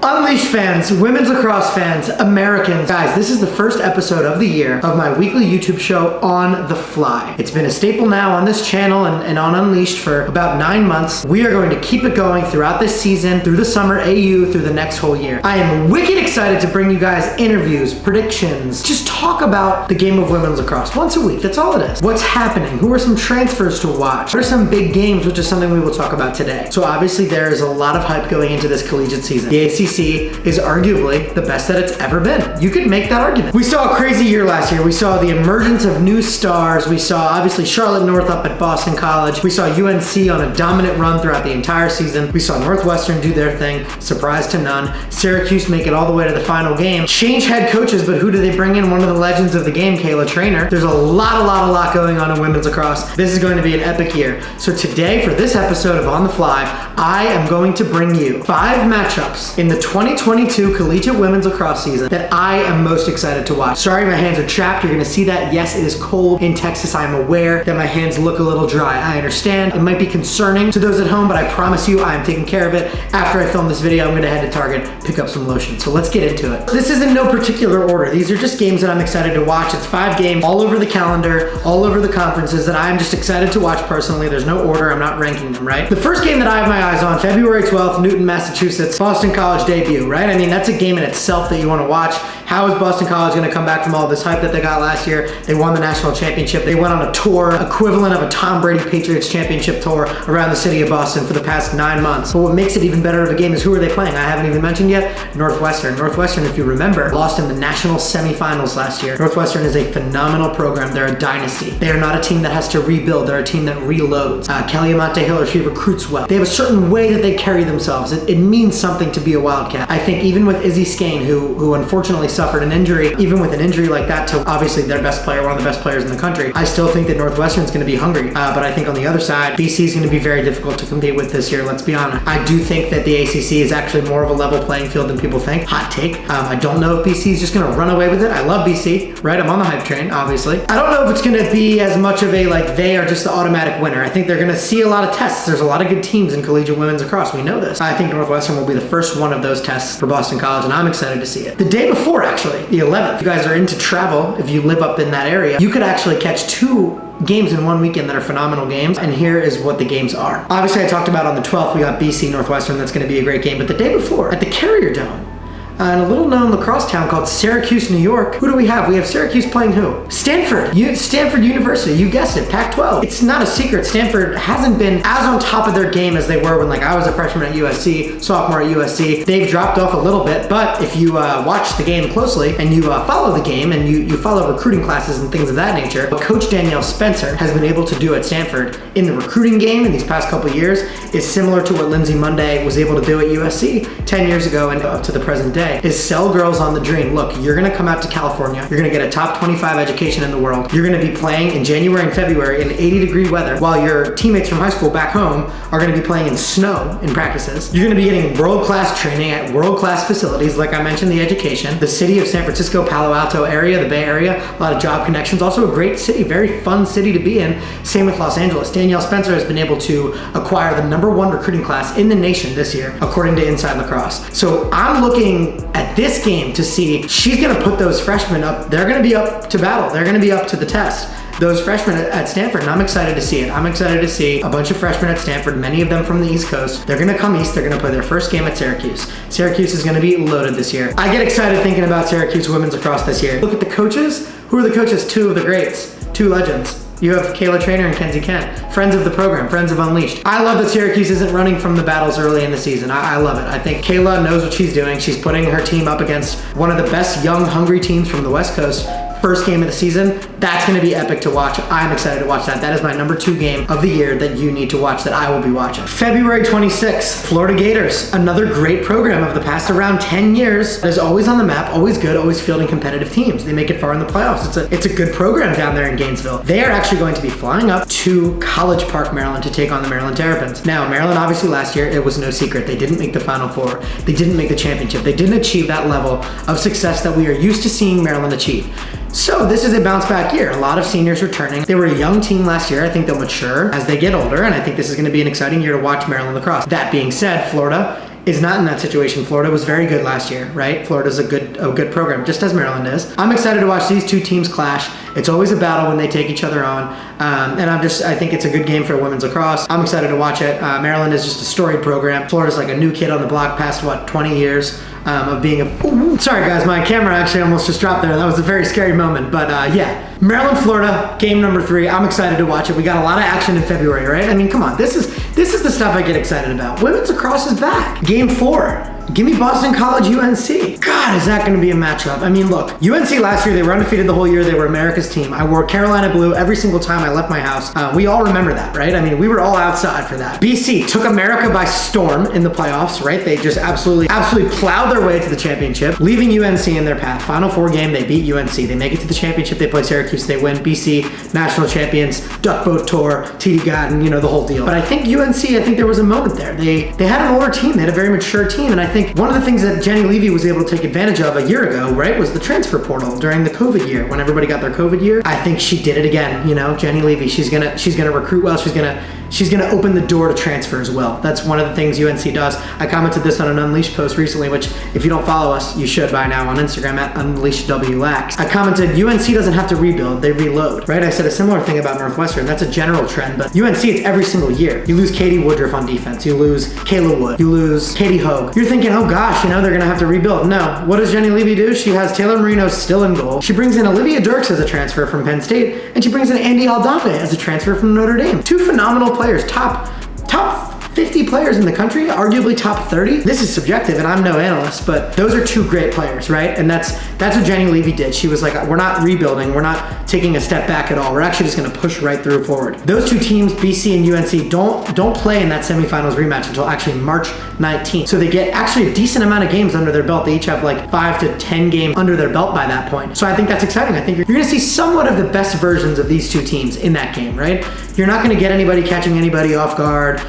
Unleashed fans, women's lacrosse fans, Americans. Guys, this is the first episode of the year of my weekly YouTube show, On the Fly. It's been a staple now on this channel and on Unleashed for about 9 months. We are going to keep it going throughout this season, through the summer AU, through the next whole year. I am wicked excited to bring you guys interviews, predictions, just talk about the game of women's lacrosse once a week. That's all it is. What's happening? Who are some transfers to watch? What are some big games, which is something we will talk about today. So obviously there is a lot of hype going into this collegiate season. The ACC is arguably the best that it's ever been. You could make that argument. We saw a crazy year last year. We saw the emergence of new stars. We saw obviously Charlotte North up at Boston College. We saw UNC on a dominant run throughout the entire season. We saw Northwestern do their thing, surprise to none. Syracuse make it all the way to the final game. Change head coaches, but who do they bring in? One of the legends of the game, Kayla Trainer. There's a lot going on in women's lacrosse. This is going to be an epic year. So today, for this episode of On the Fly, I am going to bring you 5 matchups in the 2022 collegiate women's lacrosse season that I am most excited to watch. Sorry, my hands are chapped. You're gonna see that. Yes, it is cold in Texas. I'm aware that my hands look a little dry. I understand. It might be concerning to those at home, but I promise you I am taking care of it. After I film this video, I'm gonna head to Target, pick up some lotion. So let's get into it. This is in no particular order. These are just games that I'm excited to watch. It's 5 games all over the calendar, all over the conferences that I'm just excited to watch personally. There's no order. I'm not ranking them, right? The first game that I have my eyes on, February 12th, Newton, Massachusetts, Boston College debut, right? I mean, that's a game in itself that you want to watch. How is Boston College going to come back from all this hype that they got last year? They won the national championship. They went on a tour equivalent of a Tom Brady Patriots championship tour around the city of Boston for the past 9 months. But what makes it even better of a game is who are they playing? I haven't even mentioned yet. Northwestern. Northwestern, if you remember, lost in the national semifinals last year. Northwestern is a phenomenal program. They're a dynasty. They are not a team that has to rebuild. They're a team that reloads. Kelly Amante-Hiller, she recruits well. They have a certain way that they carry themselves. It means something to be a Wildcat. I think even with Izzy Skane, who unfortunately suffered an injury, even with an injury like that to obviously their best player, one of the best players in the country, I still think that Northwestern's going to be hungry. But I think on the other side, BC is going to be very difficult to compete with this year, let's be honest. I do think that the ACC is actually more of a level playing field than people think. Hot take. I don't know if BC is just going to run away with it. I love BC, right? I'm on the hype train, obviously. I don't know if it's going to be as much of a, like, they are just the automatic winner. I think they're going to see a lot of tests. There's a lot of good teams in collegiate women's lacrosse. We know this. I think Northwestern will be the first one of those tests for Boston College, and I'm excited to see it. The day before, actually, the 11th, if you guys are into travel, if you live up in that area, you could actually catch 2 games in one weekend that are phenomenal games, and here is what the games are. Obviously, I talked about on the 12th, we got BC Northwestern. That's going to be a great game, but the day before, at the Carrier Dome, in a little known lacrosse town called Syracuse, New York. Who do we have? We have Syracuse playing who? Stanford. Stanford University. You guessed it. Pac-12. It's not a secret. Stanford hasn't been as on top of their game as they were when, like, I was a freshman at USC, sophomore at USC. They've dropped off a little bit, but if you watch the game closely and you follow the game and you follow recruiting classes and things of that nature, what Coach Danielle Spencer has been able to do at Stanford in the recruiting game in these past couple of years is similar to what Lindsay Monday was able to do at USC 10 years ago and up to the present day. Is sell girls on the dream. Look, you're gonna come out to California, you're gonna get a top 25 education in the world, you're gonna be playing in January and February in 80-degree weather while your teammates from high school back home are gonna be playing in snow in practices. You're gonna be getting world-class training at world-class facilities, like I mentioned, the education, the city of San Francisco, Palo Alto area, the Bay Area, a lot of job connections, also a great city, very fun city to be in. Same with Los Angeles. Danielle Spencer has been able to acquire the #1 recruiting class in the nation this year, according to Inside Lacrosse. So I'm looking at this game to see, she's gonna put those freshmen up. They're gonna be up to battle. They're gonna be up to the test. Those freshmen at Stanford, and I'm excited to see it. I'm excited to see a bunch of freshmen at Stanford, many of them from the East Coast. They're gonna come east, they're gonna play their first game at Syracuse. Syracuse is gonna be loaded this year. I get excited thinking about Syracuse women's lacrosse this year. Look at the coaches. Who are the coaches? 2 of the greats, 2 legends. You have Kayla Trainer and Kenzie Kent, friends of the program, friends of Unleashed. I love that Syracuse isn't running from the battles early in the season. I love it. I think Kayla knows what she's doing. She's putting her team up against one of the best young, hungry teams from the West Coast. First game of the season, that's going to be epic to watch. I'm excited to watch that. That is my #2 game of the year that you need to watch, that I will be watching. February 26th, Florida Gators, another great program of the past around 10 years. Is always on the map, always good, always fielding competitive teams. They make it far in the playoffs. It's a good program down there in Gainesville. They are actually going to be flying up to College Park, Maryland to take on the Maryland Terrapins. Now, Maryland, obviously last year, it was no secret. They didn't make the Final Four. They didn't make the championship. They didn't achieve that level of success that we are used to seeing Maryland achieve. So this is a bounce back year. A lot of seniors returning. They were a young team last year. I think they'll mature as they get older, and I think this is going to be an exciting year to watch Maryland lacrosse. That being said, Florida is not in that situation. Florida was very good last year, right? Florida's a good program, just as Maryland is. I'm excited to watch these two teams clash. It's always a battle when they take each other on. And I think it's a good game for women's lacrosse. I'm excited to watch it. Maryland is just a storied program. Florida's like a new kid on the block past, 20 years of being a... Sorry guys, my camera actually almost just dropped there. That was a very scary moment. But yeah, Maryland, Florida, game number 3. I'm excited to watch it. We got a lot of action in February, right? I mean, come on. This is the stuff I get excited about. Women's lacrosse is back. Game 4. Give me Boston College, UNC. God, is that going to be a matchup? I mean, look, UNC last year, they were undefeated the whole year. They were America's team. I wore Carolina blue every single time I left my house. We all remember that, right? I mean, we were all outside for that. BC took America by storm in the playoffs, right? They just absolutely plowed their way to the championship, leaving UNC in their path. Final 4 game, they beat UNC. They make it to the championship. They play Syracuse. They win. BC, national champions, duck boat tour, TD Garden, you know, the whole deal. But I think UNC, there was a moment there. They had an older team. They had a very mature team. And I think one of the things that Jenny Levy was able to take advantage of a year ago, right, was the transfer portal during the COVID year, when everybody got their COVID year. I think she did it again, you know, Jenny Levy. She's gonna recruit well. She's gonna open the door to transfer as well. That's one of the things UNC does. I commented this on an Unleashed post recently, which if you don't follow us, you should by now on Instagram at UnleashedWLax. I commented, UNC doesn't have to rebuild, they reload, right? I said a similar thing about Northwestern. That's a general trend, but UNC, it's every single year. You lose Katie Woodruff on defense. You lose Kayla Wood. You lose Katie Hogue. You're thinking, oh gosh, you know, they're gonna have to rebuild. No. What does Jenny Levy do? She has Taylor Marino still in goal. She brings in Olivia Dirks as a transfer from Penn State, and she brings in Andy Aldafe as a transfer from Notre Dame. 2 phenomenal players, top 50 players in the country, arguably top 30. This is subjective, and I'm no analyst, but those are 2 great players, right? And that's what Jenny Levy did. She was like, we're not rebuilding, we're not taking a step back at all. We're actually just gonna push right through forward. Those 2 teams, BC and UNC, don't play in that semifinals rematch until actually March 19th. So they get actually a decent amount of games under their belt. They each have like 5 to 10 games under their belt by that point. So I think that's exciting. I think you're gonna see somewhat of the best versions of these 2 teams in that game, right? You're not gonna get anybody catching anybody off guard.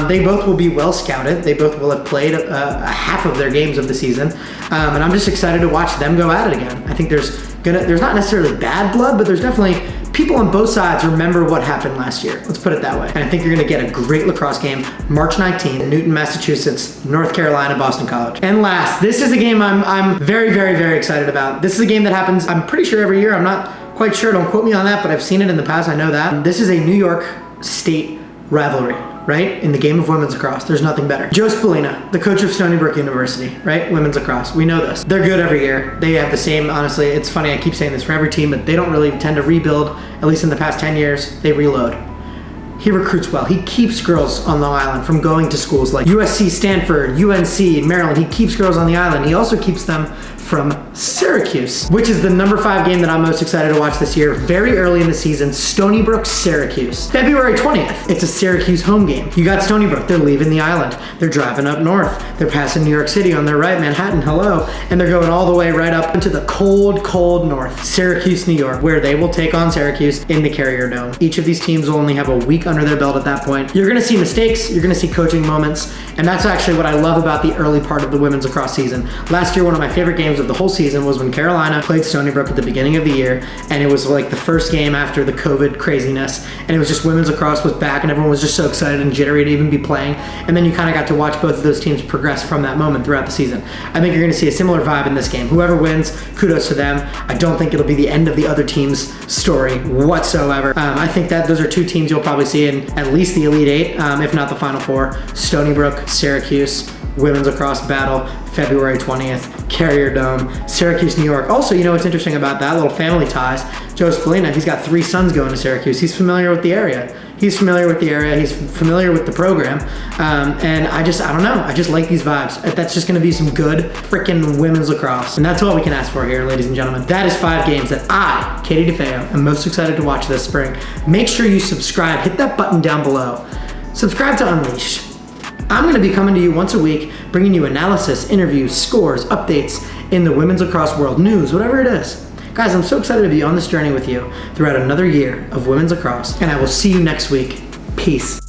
They both will be well scouted. They both will have played a half of their games of the season. And I'm just excited to watch them go at it again. I think there's not necessarily bad blood, but there's definitely people on both sides remember what happened last year. Let's put it that way. And I think you're gonna get a great lacrosse game, March 19th, Newton, Massachusetts, North Carolina, Boston College. And last, this is a game I'm very, very, very excited about. This is a game that happens, I'm pretty sure every year. I'm not quite sure, don't quote me on that, but I've seen it in the past, I know that. This is a New York State rivalry, right? In the game of women's lacrosse, there's nothing better. Joe Spallina, the coach of Stony Brook University, right? Women's lacrosse, we know this. They're good every year. They have the same, honestly, it's funny, I keep saying this for every team, but they don't really tend to rebuild, at least in the past 10 years, they reload. He recruits well. He keeps girls on Long Island from going to schools like USC, Stanford, UNC, Maryland. He keeps girls on the island. He also keeps them from Syracuse, which is the number 5 game that I'm most excited to watch this year. Very early in the season, Stony Brook, Syracuse. February 20th, it's a Syracuse home game. You got Stony Brook, they're leaving the island. They're driving up north. They're passing New York City on their right, Manhattan, hello. And they're going all the way right up into the cold, cold north. Syracuse, New York, where they will take on Syracuse in the Carrier Dome. Each of these teams will only have a week under their belt at that point. You're gonna see mistakes, you're gonna see coaching moments, and that's actually what I love about the early part of the women's lacrosse season. Last year, one of my favorite games of the whole season was when Carolina played Stony Brook at the beginning of the year, and it was like the first game after the COVID craziness, and it was just women's lacrosse was back, and everyone was just so excited and jittery to even be playing, and then you kind of got to watch both of those teams progress from that moment throughout the season. I think you're going to see a similar vibe in this game. Whoever wins, kudos to them. I don't think it'll be the end of the other team's story whatsoever. I think that those are 2 teams you'll probably see in at least the Elite 8, if not the Final 4. Stony Brook, Syracuse, women's lacrosse battle, February 20th, Carrier Dome, Syracuse, New York. Also, you know what's interesting about that? Little family ties. Joe Spallina, he's got 3 sons going to Syracuse. He's familiar with the area. He's familiar with the program. And I don't know. I just like these vibes. That's just gonna be some good freaking women's lacrosse. And that's all we can ask for here, ladies and gentlemen. That is 5 games that I, Katie DeFeo, am most excited to watch this spring. Make sure you subscribe. Hit that button down below. Subscribe to Unleashed. I'm going to be coming to you once a week, bringing you analysis, interviews, scores, updates in the women's lacrosse world, news, whatever it is. Guys, I'm so excited to be on this journey with you throughout another year of women's lacrosse, and I will see you next week. Peace.